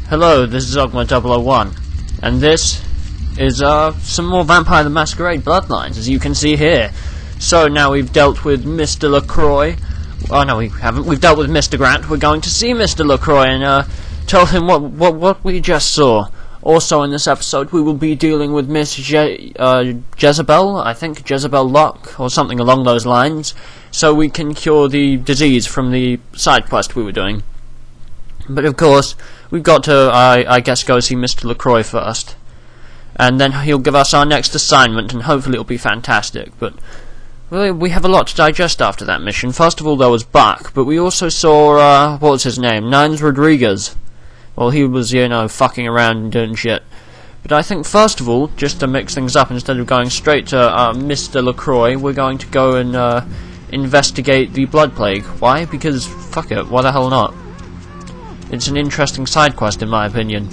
Hello, this is Ogma001, and this is some more Vampire the Masquerade Bloodlines, as you can see here. So now we've dealt with Mr. Lacroix. Oh no, we haven't. We've dealt with Mr. Grant. We're going to see Mr. Lacroix and tell him what we just saw. Also in this episode we will be dealing with Miss Jezebel, I think Jezebel Locke, or something along those lines, so we can cure the disease from the side quest we were doing. But of course, we've got to, I guess, go see Mr. Lacroix first. And then he'll give us our next assignment, and hopefully it'll be fantastic. But we have a lot to digest after that mission. First of all, there was Buck, but we also saw, what was his name? Nines Rodriguez. Well, he was, you know, fucking around and doing shit. But I think, first of all, just to mix things up, instead of going straight to Mr. Lacroix, we're going to go and investigate the Blood Plague. Why? Because, fuck it, why the hell not? It's an interesting side quest, in my opinion.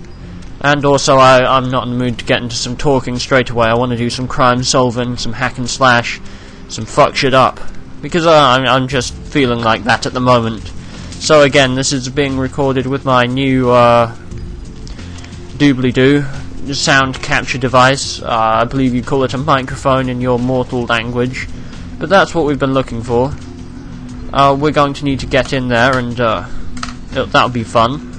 And also, I'm not in the mood to get into some talking straight away. I want to do some crime solving, some hack and slash, some fuck shit up. Because I'm just feeling like that at the moment. So again, this is being recorded with my new doobly-doo sound capture device. I believe you call it a microphone in your mortal language. But that's what we've been looking for. We're going to need to get in there and that'll be fun.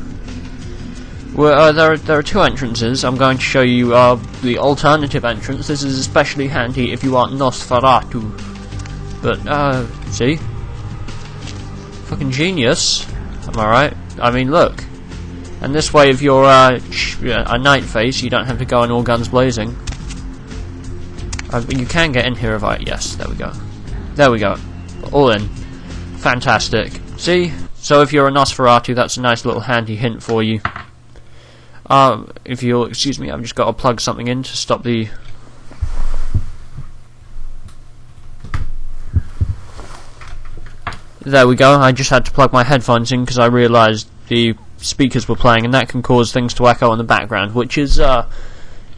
There are two entrances. I'm going to show you the alternative entrance. This is especially handy if you want Nosferatu. But, see? Fucking genius. Am I right? I mean, look. And this way, if you're a night face, you don't have to go in all guns blazing. You can get in here if I... Yes, there we go. There we go. All in. Fantastic. See? So if you're a Nosferatu, that's a nice little handy hint for you. If you'll excuse me, I've just got to plug something in to stop the... There we go, I just had to plug my headphones in because I realised the speakers were playing, and that can cause things to echo in the background, which is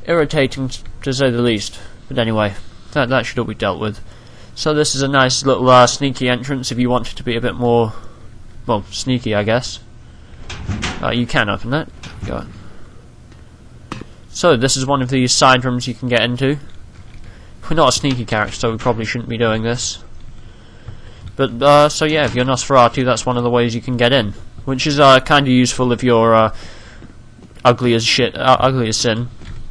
irritating to say the least. But anyway, that should all be dealt with. So this is a nice little sneaky entrance if you want it to be a bit more... well, sneaky, I guess. You can open that. Go on. So, this is one of these side rooms you can get into. We're not a sneaky character, so we probably shouldn't be doing this. But, so yeah, if you're Nosferatu, that's one of the ways you can get in. Which is kind of useful if you're ugly as shit, ugly as sin.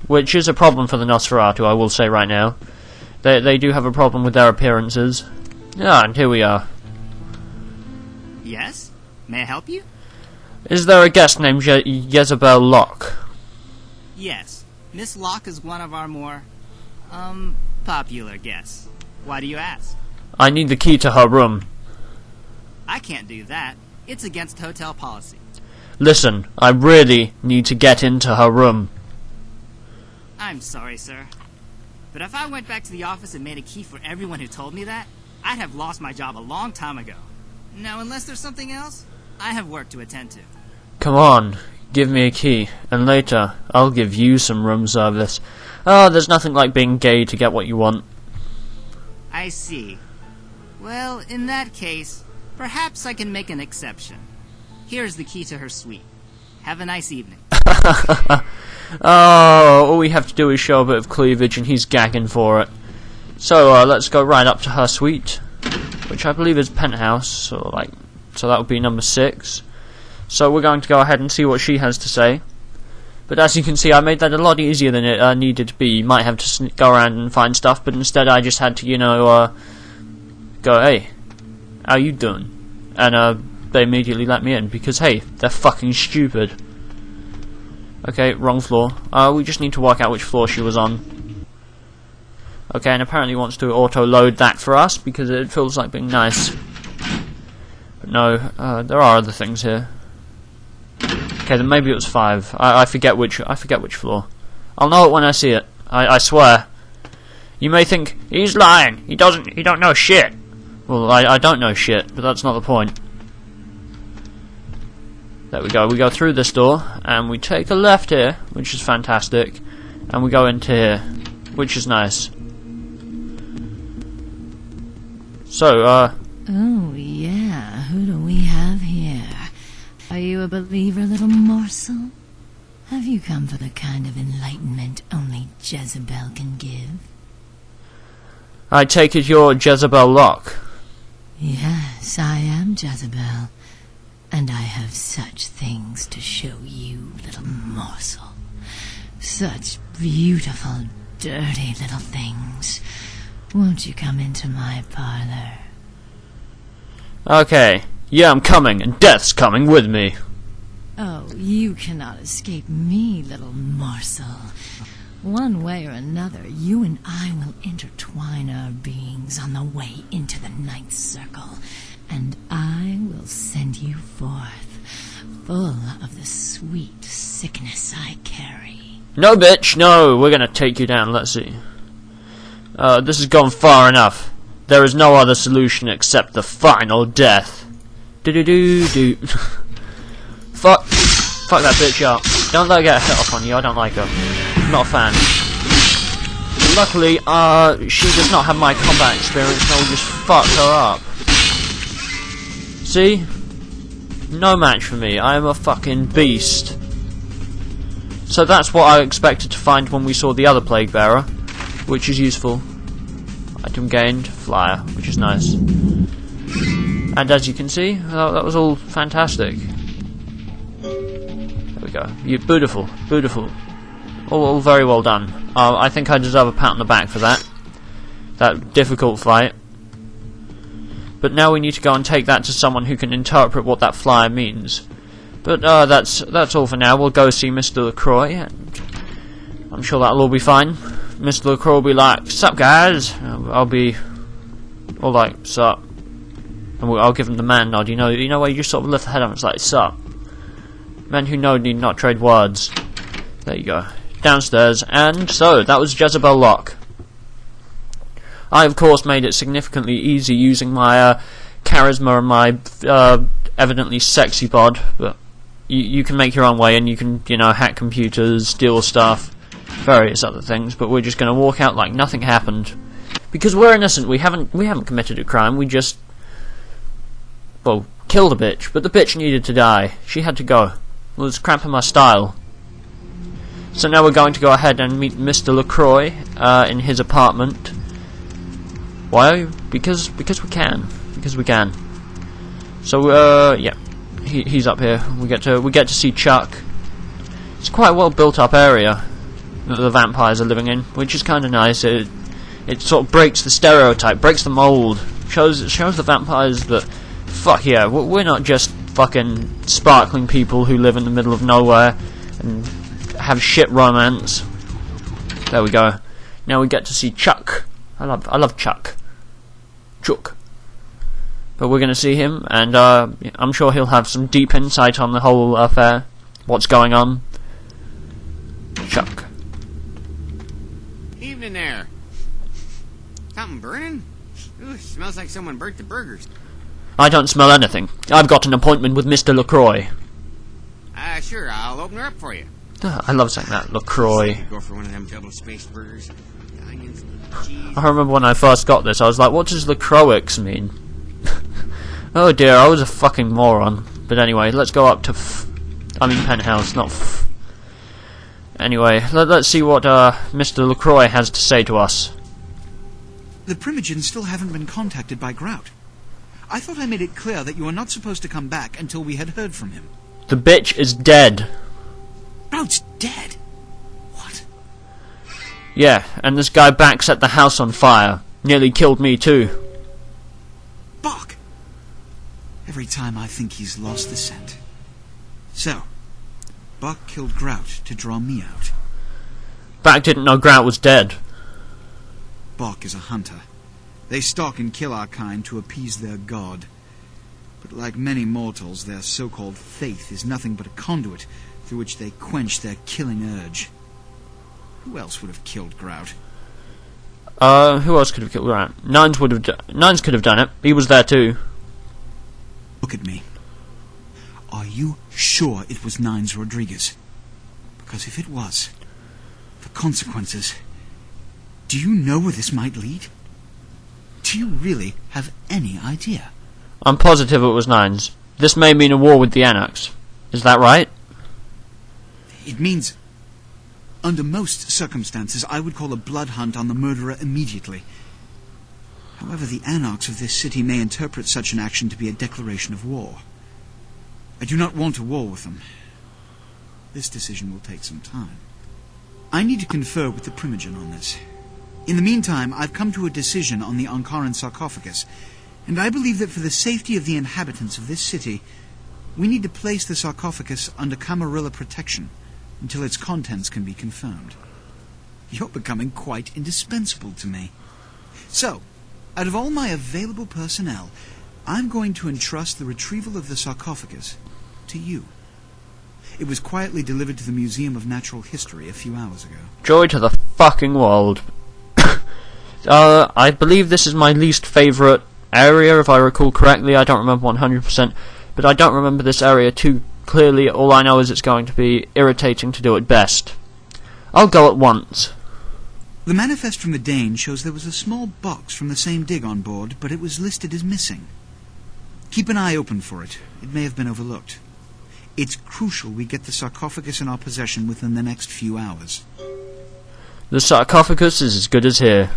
Which is a problem for the Nosferatu, I will say right now. They do have a problem with their appearances. Ah, and here we are. Yes? May I help you? Is there a guest named Jezebel Locke? Yes. Miss Locke is one of our more, popular guests. Why do you ask? I need the key to her room. I can't do that. It's against hotel policy. Listen, I really need to get into her room. I'm sorry, sir. But if I went back to the office and made a key for everyone who told me that, I'd have lost my job a long time ago. Now, unless there's something else, I have work to attend to. Come on, give me a key, and later, I'll give you some room service. Oh, there's nothing like being gay to get what you want. I see. Well, in that case, perhaps I can make an exception. Here's the key to her suite. Have a nice evening. Oh, all we have to do is show a bit of cleavage, and he's gagging for it. So, let's go right up to her suite, which I believe is penthouse, so that would be number 6. So we're going to go ahead and see what she has to say. But as you can see, I made that a lot easier than it needed to be. You might have to go around and find stuff, but instead I just had to, you know, go, hey, how you doing? And they immediately let me in, because, hey, they're fucking stupid. Okay, wrong floor. We just need to work out which floor she was on. Okay, and apparently wants to auto-load that for us, because it feels like being nice. But no, there are other things here. Okay, then maybe it was 5. I forget which floor. I'll know it when I see it. I swear. You may think, he's lying, he don't know shit. Well, I don't know shit, but that's not the point. There we go, we go through this door, and we take a left here, which is fantastic, and we go into here, which is nice. So, Oh, yeah, who do we have here? Are you a believer, little morsel? Have you come for the kind of enlightenment only Jezebel can give? I take it you're Jezebel Locke. Yes, I am Jezebel. And I have such things to show you, little morsel. Such beautiful, dirty little things. Won't you come into my parlor? Okay. Yeah, I'm coming, and death's coming with me. Oh, you cannot escape me, little morsel. One way or another, you and I will intertwine our beings on the way into the ninth circle, and I will send you forth, full of the sweet sickness I carry. No, bitch, no! We're gonna take you down, let's see. This has gone far enough. There is no other solution except the final death. Do-do-do-do. Fuck that bitch up. Don't let her get a hit off on you, I don't like her. I'm not a fan. Luckily, she does not have my combat experience, and I'll just fuck her up. See? No match for me, I am a fucking beast. So that's what I expected to find when we saw the other Plague Bearer, which is useful. Item gained, flyer, which is nice. And as you can see, that was all fantastic. There we go. Beautiful, beautiful. All very well done. I think I deserve a pat on the back for that. That difficult fight. But now we need to go and take that to someone who can interpret what that flyer means. But that's all for now. We'll go see Mr. Lacroix, and I'm sure that'll all be fine. Mr. Lacroix will be like, "Sup, guys?" I'll be all like, "Sup?" And I'll give him the man nod. You know where you just sort of lift the head up and it's like, "Sup?" Men who know need not trade words. There you go. Downstairs, and so that was Jezebel Locke. I, of course, made it significantly easy using my charisma and my evidently sexy bod, but you can make your own way, and you can, hack computers, steal stuff, various other things. But we're just going to walk out like nothing happened, because we're innocent. We haven't committed a crime. We just, well, killed a bitch, but the bitch needed to die. She had to go. Well, it's cramping my style. So now we're going to go ahead and meet Mr. Lacroix in his apartment. Why? Because we can. Because we can. So yeah, he's up here. We get to see Chuck. It's quite a well built up area that the vampires are living in, which is kind of nice. It sort of breaks the stereotype, breaks the mold. Shows the vampires that, fuck yeah, we're not just fucking sparkling people who live in the middle of nowhere and have shit romance. There we go. Now we get to see Chuck. I love Chuck. But we're going to see him, and I'm sure he'll have some deep insight on the whole affair. What's going on? Chuck. Evening there. Something burning? Ooh, smells like someone burnt the burgers. I don't smell anything. I've got an appointment with Mr. Lacroix. Sure, I'll open her up for you. I love saying that, Lacroix. Go for one of them double-spaced burgers. Onions, cheese. I remember when I first got this, I was like, what does Lacroix mean? Oh dear, I was a fucking moron. But anyway, let's go up to penthouse, not Anyway, let's see what Mr. Lacroix has to say to us. The Primogens still haven't been contacted by Grout. I thought I made it clear that you are not supposed to come back until we had heard from him. The bitch is dead. Grout's dead? What? Yeah, and this guy back set the house on fire. Nearly killed me too. Bach! Every time I think he's lost the scent. So, Bach killed Grout to draw me out. Bach didn't know Grout was dead. Bach is a hunter. They stalk and kill our kind to appease their god. But like many mortals, their so-called faith is nothing but a conduit through which they quench their killing urge. Who else would have killed Grout? Who else could have killed Grout? Nines could have done it. He was there too. Look at me. Are you sure it was Nines Rodriguez? Because if it was, the consequences... Do you know where this might lead? Do you really have any idea? I'm positive it was Nines. This may mean a war with the Anarchs. Is that right? It means, under most circumstances, I would call a blood hunt on the murderer immediately. However, the anarchs of this city may interpret such an action to be a declaration of war. I do not want a war with them. This decision will take some time. I need to confer with the Primogen on this. In the meantime, I've come to a decision on the Ankaran sarcophagus, and I believe that for the safety of the inhabitants of this city, we need to place the sarcophagus under Camarilla protection until its contents can be confirmed. You're becoming quite indispensable to me. So, out of all my available personnel, I'm going to entrust the retrieval of the sarcophagus to you. It was quietly delivered to the Museum of Natural History a few hours ago. Joy to the fucking world. I believe this is my least favourite area, if I recall correctly. I don't remember 100%, but I don't remember this area too clearly. All I know is it's going to be irritating to do at best. I'll go at once. The manifest from the Dane shows there was a small box from the same dig on board, but it was listed as missing. Keep an eye open for it. It may have been overlooked. It's crucial we get the sarcophagus in our possession within the next few hours. The sarcophagus is as good as here.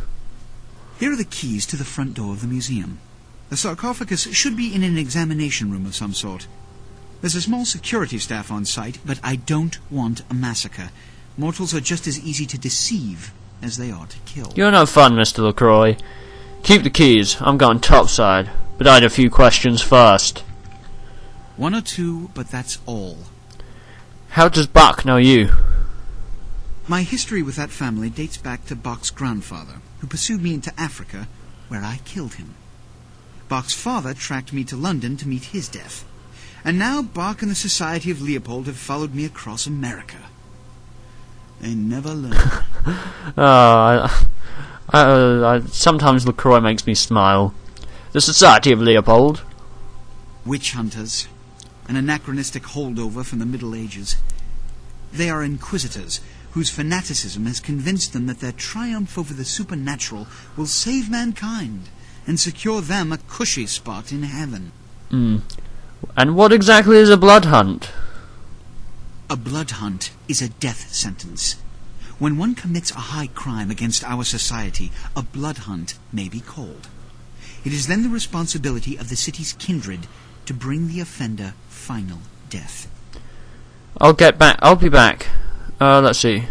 Here are the keys to the front door of the museum. The sarcophagus should be in an examination room of some sort. There's a small security staff on site, but I don't want a massacre. Mortals are just as easy to deceive as they are to kill. You're no fun, Mr. Lacroix. Keep the keys. I'm going topside, but I had a few questions first. One or two, but that's all. How does Buck know you? My history with that family dates back to Bach's grandfather, who pursued me into Africa, where I killed him. Bach's father tracked me to London to meet his death. And now Bach and the Society of Leopold have followed me across America. They never learn. Sometimes Lacroix makes me smile. The Society of Leopold. Witch hunters. An anachronistic holdover from the Middle Ages. They are inquisitors, whose fanaticism has convinced them that their triumph over the supernatural will save mankind and secure them a cushy spot in heaven. And what exactly is a blood hunt? A blood hunt is a death sentence. When one commits a high crime against our society, a blood hunt may be called. It is then the responsibility of the city's kindred to bring the offender final death. I'll be back. Let's see.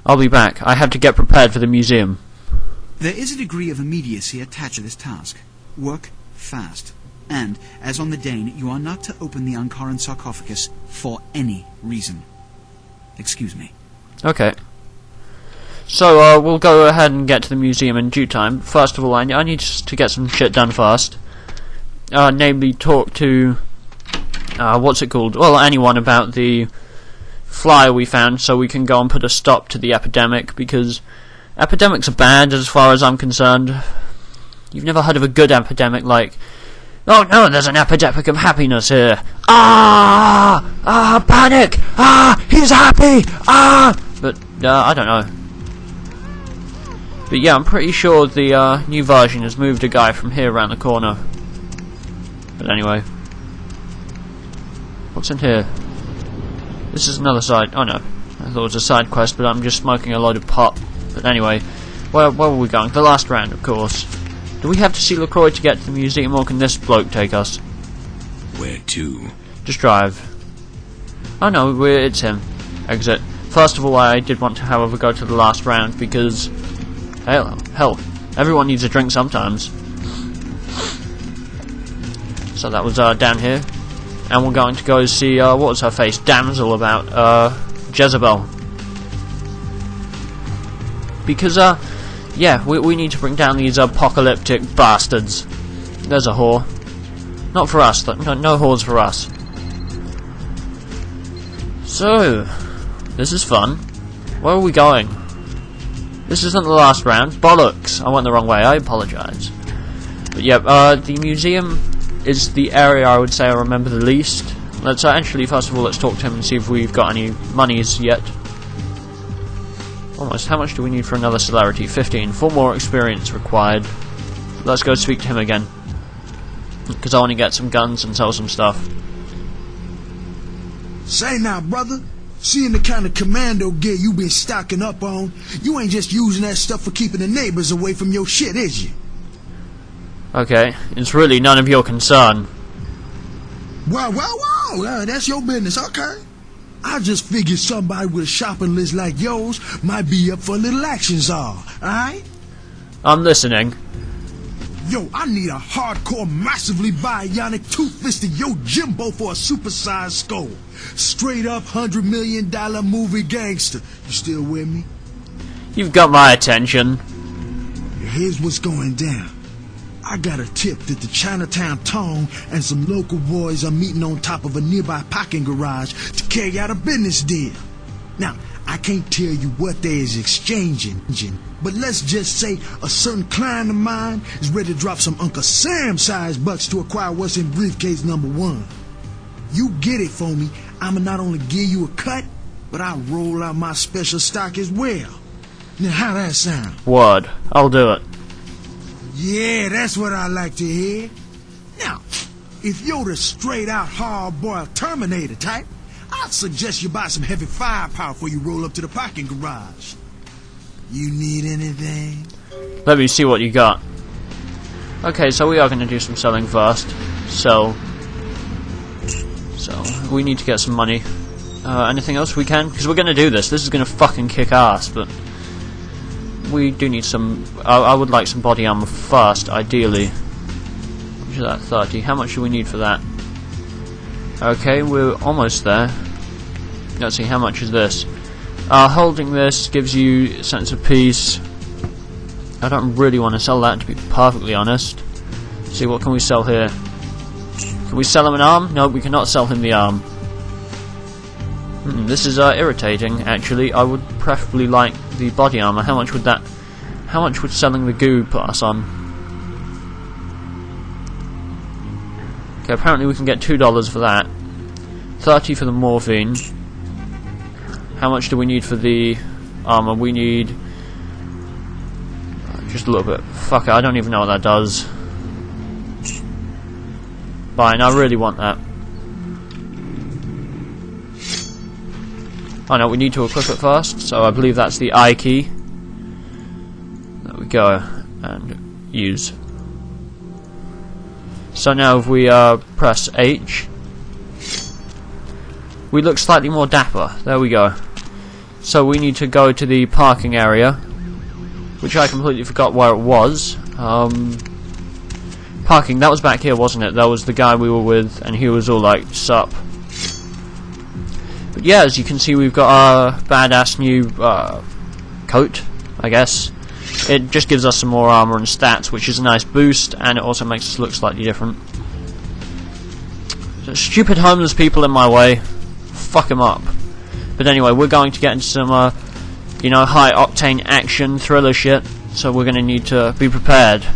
I'll be back. I have to get prepared for the museum. There is a degree of immediacy attached to this task. Work fast. And, as on the Dane, you are not to open the Ankaran sarcophagus for any reason. Excuse me. Okay. So, we'll go ahead and get to the museum in due time. First of all, I need to get some shit done first. Namely, talk to... what's it called? Well, anyone about the flyer we found, so we can go and put a stop to the epidemic, because epidemics are bad as far as I'm concerned. You've never heard of a good epidemic like... Oh no, there's an epidemic of happiness here. Panic! He's happy! But, I don't know. But yeah, I'm pretty sure the new version has moved a guy from here around the corner. But anyway. What's in here? This is another side... Oh no. I thought it was a side quest, but I'm just smoking a load of pot. But anyway, where were we going? The last round, of course. Do we have to see Lacroix to get to the museum, or can this bloke take us? Where to? Just drive. Oh no, it's him. Exit. First of all, I did want to, however, go to the last round, because... Hell, everyone needs a drink sometimes. So that was down here. And we're going to go see, what was her face? Damsel about, Jezebel. Because, yeah, we need to bring down these apocalyptic bastards. There's a whore. Not for us, no whores for us. So, this is fun. Where are we going? This isn't the last round. Bollocks! I went the wrong way, I apologise. But yeah, the museum is the area I would say I remember the least. Let's actually, first of all, let's talk to him and see if we've got any monies yet. Almost. How much do we need for another celerity? 15. 4 more experience required. Let's go speak to him again. Because I want to get some guns and sell some stuff. Say now, brother, Seeing the kind of commando gear you been stocking up on, you ain't just using that stuff for keeping the neighbors away from your shit, is you? Okay, it's really none of your concern. Wow, that's your business, okay. I just figured somebody with a shopping list like yours might be up for a little action czar, alright? I'm listening. Yo, I need a hardcore, massively bionic, two-fisted Jimbo for a supersized skull. Straight up $100 million movie gangster. You still with me? You've got my attention. Here's what's going down. I got a tip that the Chinatown Tone and some local boys are meeting on top of a nearby parking garage to carry out a business deal. Now, I can't tell you what they is exchanging, but let's just say a certain client of mine is ready to drop some Uncle Sam-sized bucks to acquire what's in briefcase number 1. You get it for me, I'ma not only give you a cut, but I'll roll out my special stock as well. Now, how that sound? Word. I'll do it. Yeah, that's what I like to hear. Now, if you're the straight-out hard-boiled Terminator type, I'd suggest you buy some heavy firepower before you roll up to the parking garage. You need anything? Let me see what you got. Okay, so we are going to do some selling first. So we need to get some money. Anything else we can? Because we're going to do this. This is going to fucking kick ass, but we do need some... I would like some body armor first, ideally. Which is that, 30. How much do we need for that? Okay, we're almost there. Let's see, how much is this? Holding this gives you a sense of peace. I don't really want to sell that, to be perfectly honest. Let's see, what can we sell here? Can we sell him an arm? No, we cannot sell him the arm. This is irritating, actually. I would preferably like the body armor. How much would that... How much would selling the goo put us on? Okay, apparently we can get $2 for that. 30 for the morphine. How much do we need for the armor? We need... just a little bit. Fuck it, I don't even know what that does. Fine, I really want that. Oh no, we need to equip it first, so I believe that's the I key. There we go. And use. So now if we press H, we look slightly more dapper. There we go. So we need to go to the parking area, which I completely forgot where it was. Parking, that was back here, wasn't it? That was the guy we were with, and he was all like, sup. But yeah, as you can see, we've got a badass new coat, I guess. It just gives us some more armor and stats, which is a nice boost, and it also makes us look slightly different. So stupid homeless people in my way, fuck them up. But anyway, we're going to get into some, you know, high-octane action thriller shit, so we're going to need to be prepared.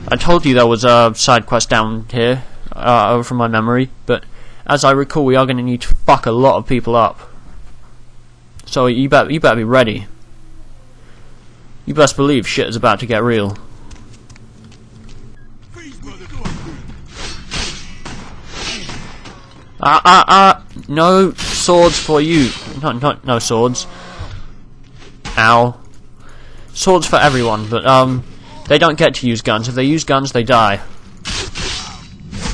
I told you there was a side quest down here, from my memory, but as I recall, we are going to need to fuck a lot of people up. So you better be ready. You best believe shit is about to get real. No swords for you. No swords. Ow. Swords for everyone, but they don't get to use guns. If they use guns, they die.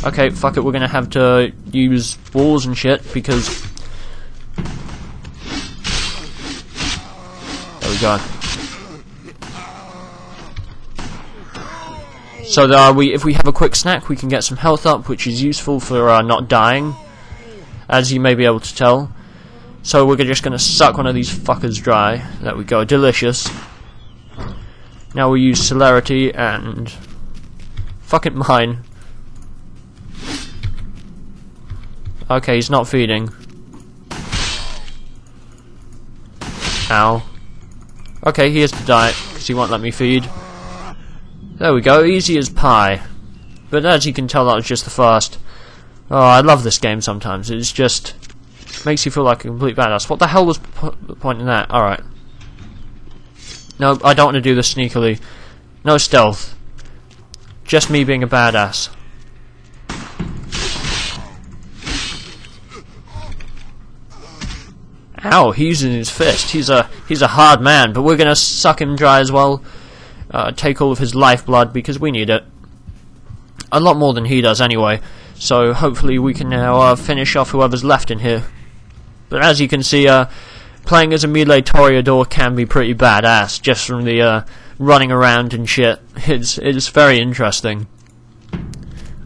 Okay, fuck it, we're gonna have to use walls and shit, because... There we go. So if we have a quick snack, we can get some health up, which is useful for not dying, as you may be able to tell. So we're just gonna suck one of these fuckers dry. There we go, delicious. Now we use celerity and... Fuck it, mine. Okay, he's not feeding. Ow. Okay, he has to die, because he won't let me feed. There we go, easy as pie. But as you can tell, that was just the first. Oh, I love this game sometimes. It's just... makes you feel like a complete badass. What the hell was the point in that? Alright. No, I don't want to do this sneakily. No stealth. Just me being a badass. Ow, he's using his fist. He's a hard man, but we're gonna suck him dry as well. Take all of his lifeblood because we need it. A lot more than he does anyway. So hopefully we can now finish off whoever's left in here. But as you can see, playing as a melee toreador can be pretty badass, just from the running around and shit. It's very interesting.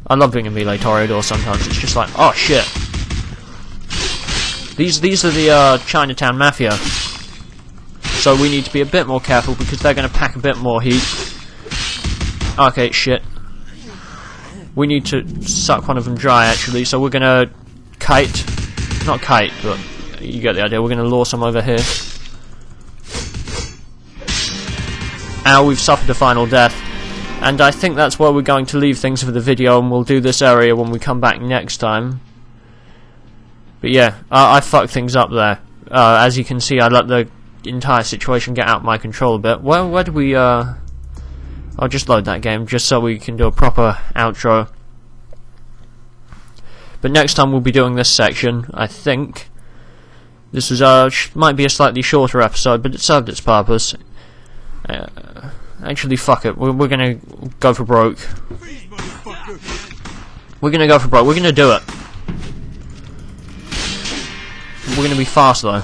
I love being a melee toreador sometimes. It's just like, oh shit. These are the Chinatown Mafia. So we need to be a bit more careful because they're going to pack a bit more heat. Okay, shit. We need to suck one of them dry, actually, so we're gonna kite. Not kite, but you get the idea. We're gonna lure some over here. Ow, we've suffered a final death. And I think that's where we're going to leave things for the video, and we'll do this area when we come back next time. But yeah, I fucked things up there. As you can see, I let the entire situation get out of my control a bit. Well, where do we, I'll just load that game just so we can do a proper outro. But next time we'll be doing this section, I think. This was might be a slightly shorter episode, but it served its purpose. Actually, fuck it. We're gonna go for broke. We're gonna go for broke. We're gonna do it. We're gonna be fast though.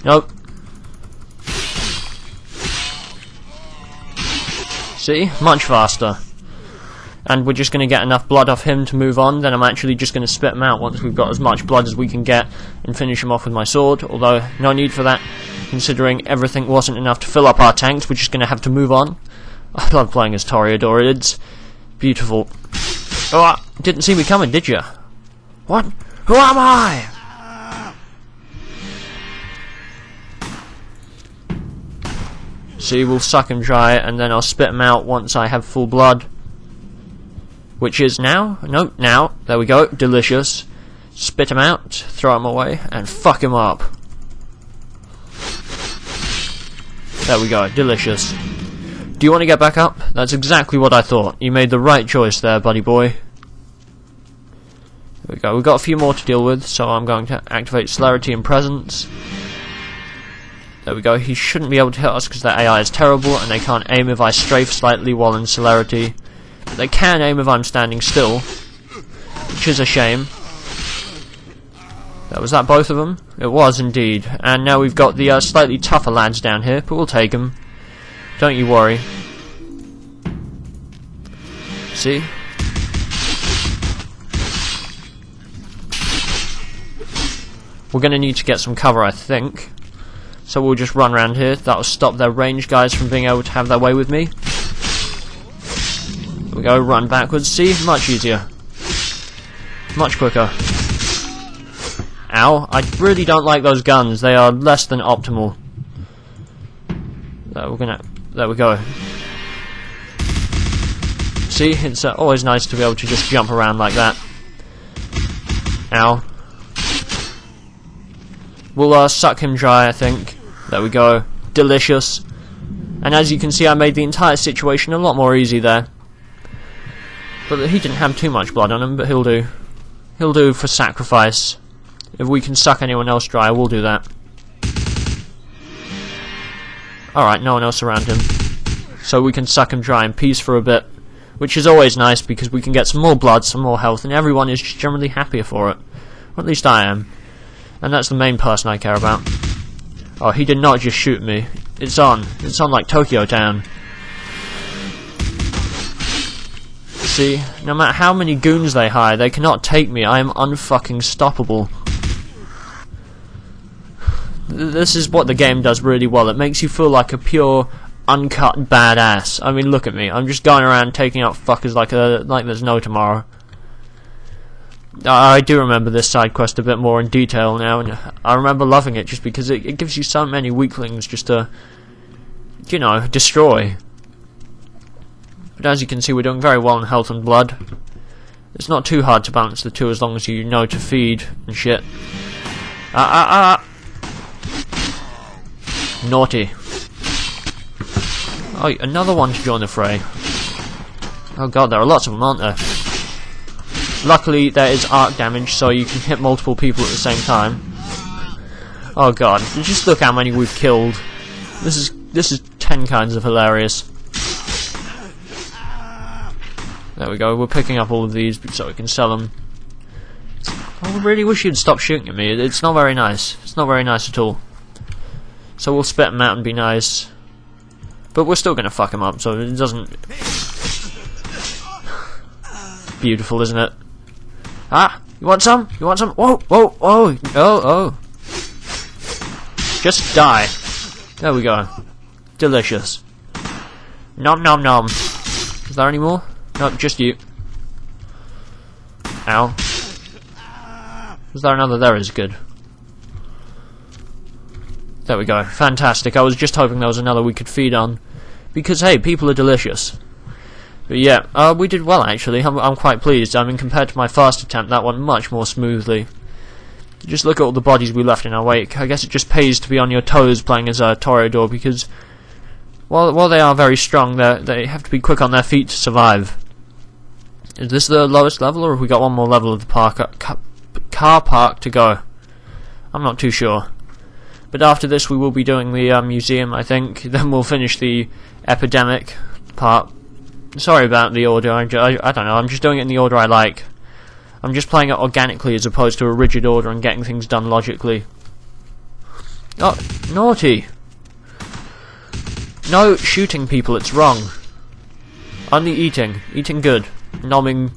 Nope. See? Much faster. And we're just going to get enough blood off him to move on, then I'm actually just going to spit him out once we've got as much blood as we can get and finish him off with my sword, although no need for that, considering everything wasn't enough to fill up our tanks. We're just going to have to move on. I love playing as toreador, it's beautiful. Oh, didn't see me coming, did you? What? Who am I? See, we'll suck him dry, and then I'll spit him out once I have full blood. Which is now? Nope, now. There we go. Delicious. Spit him out, throw him away, and fuck him up. There we go. Delicious. Do you want to get back up? That's exactly what I thought. You made the right choice there, buddy boy. There we go. We've got a few more to deal with, so I'm going to activate Celerity and Presence. There we go. He shouldn't be able to hit us because their AI is terrible, and they can't aim if I strafe slightly while in Celerity. But they can aim if I'm standing still, which is a shame. Was that both of them? It was indeed. And now we've got the slightly tougher lads down here, but we'll take them. Don't you worry. See? We're going to need to get some cover, I think. So we'll just run around here. That'll stop their range guys from being able to have their way with me. There we go, run backwards. See? Much easier. Much quicker. Ow. I really don't like those guns. They are less than optimal. There we go. See? It's always nice to be able to just jump around like that. Ow. We'll suck him dry, I think. There we go. Delicious. And as you can see, I made the entire situation a lot more easy there. But he didn't have too much blood on him, but he'll do. He'll do for sacrifice. If we can suck anyone else dry, we'll do that. Alright, no one else around him. So we can suck him dry in peace for a bit. Which is always nice, because we can get some more blood, some more health, and everyone is just generally happier for it. Or at least I am. And that's the main person I care about. Oh, he did not just shoot me. It's on. It's on like Tokyo Town. See, no matter how many goons they hire, they cannot take me. I am unfucking stoppable. This is what the game does really well. It makes you feel like a pure, uncut badass. I mean, look at me. I'm just going around taking out fuckers like there's no tomorrow. I do remember this side quest a bit more in detail now, and I remember loving it just because it gives you so many weaklings just to, you know, destroy. But as you can see, we're doing very well in health and blood. It's not too hard to balance the two as long as you know to feed and shit. Naughty. Oh, another one to join the fray. Oh god, there are lots of them, aren't there? Luckily, there is arc damage, so you can hit multiple people at the same time. Oh god, just look how many we've killed. This is 10 kinds of hilarious. There we go, we're picking up all of these so we can sell them. I really wish you'd stop shooting at me, it's not very nice. It's not very nice at all. So we'll spit them out and be nice. But we're still gonna fuck him up, so it doesn't... Beautiful, isn't it? Ah! You want some? You want some? Whoa! Whoa! Whoa! Oh! Just die. There we go. Delicious. Nom nom nom. Is there any more? No, just you. Ow. Is there another? There is, good. There we go. Fantastic. I was just hoping there was another we could feed on. Because, hey, people are delicious. But yeah, we did well actually. I'm quite pleased. I mean, compared to my first attempt, that went much more smoothly. Just look at all the bodies we left in our wake. I guess it just pays to be on your toes playing as a Toreador, because while they are very strong, they have to be quick on their feet to survive. Is this the lowest level, or have we got one more level of the car park to go? I'm not too sure. But after this we will be doing the museum, I think. Then we'll finish the epidemic part. Sorry about the order, I don't know, I'm just doing it in the order I like. I'm just playing it organically as opposed to a rigid order and getting things done logically. Oh, naughty! No shooting people, it's wrong. Only eating. Eating good. Nomming.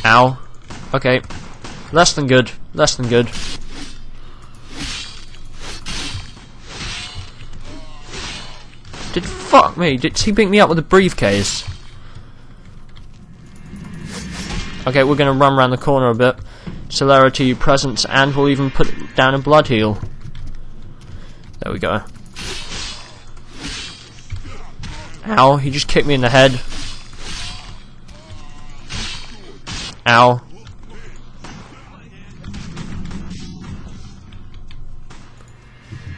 Ow. Okay. Less than good. Less than good. Fuck me, did he pick me up with a briefcase? Okay, we're gonna run around the corner a bit. Celerity, presence, and we'll even put down a blood heal. There we go. Ow, he just kicked me in the head. Ow.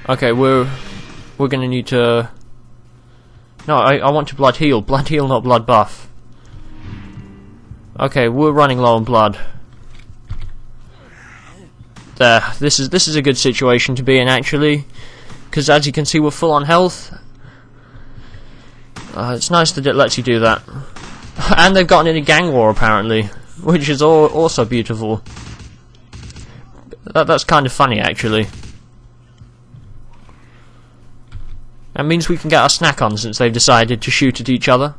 Okay, we're gonna need to... No, I want to blood heal. Blood heal, not blood buff. Okay, we're running low on blood. There. This is a good situation to be in, actually, because as you can see, we're full on health. It's nice that it lets you do that. And they've gotten in a gang war, apparently, which is also beautiful. That's kind of funny, actually. That means we can get our snack on since they've decided to shoot at each other.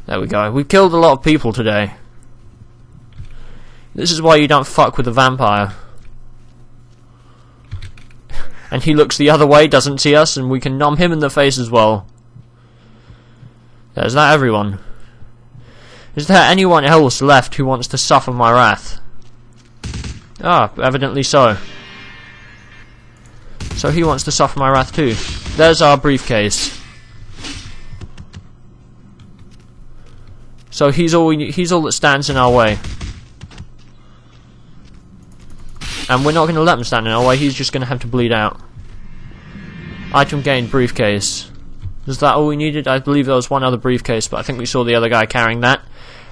There we go. We've killed a lot of people today. This is why you don't fuck with a vampire. And he looks the other way, doesn't see us, and we can nom him in the face as well. There's that, everyone. Is there anyone else left who wants to suffer my wrath? Ah, evidently so. So he wants to suffer my wrath too. There's our briefcase. So he's all that stands in our way. And we're not going to let him stand in our way, he's just going to have to bleed out. Item gained, briefcase. Is that all we needed? I believe there was one other briefcase, but I think we saw the other guy carrying that.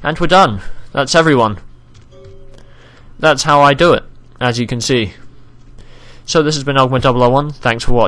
And we're done. That's everyone. That's how I do it, as you can see. So this has been Augment 001, thanks for watching.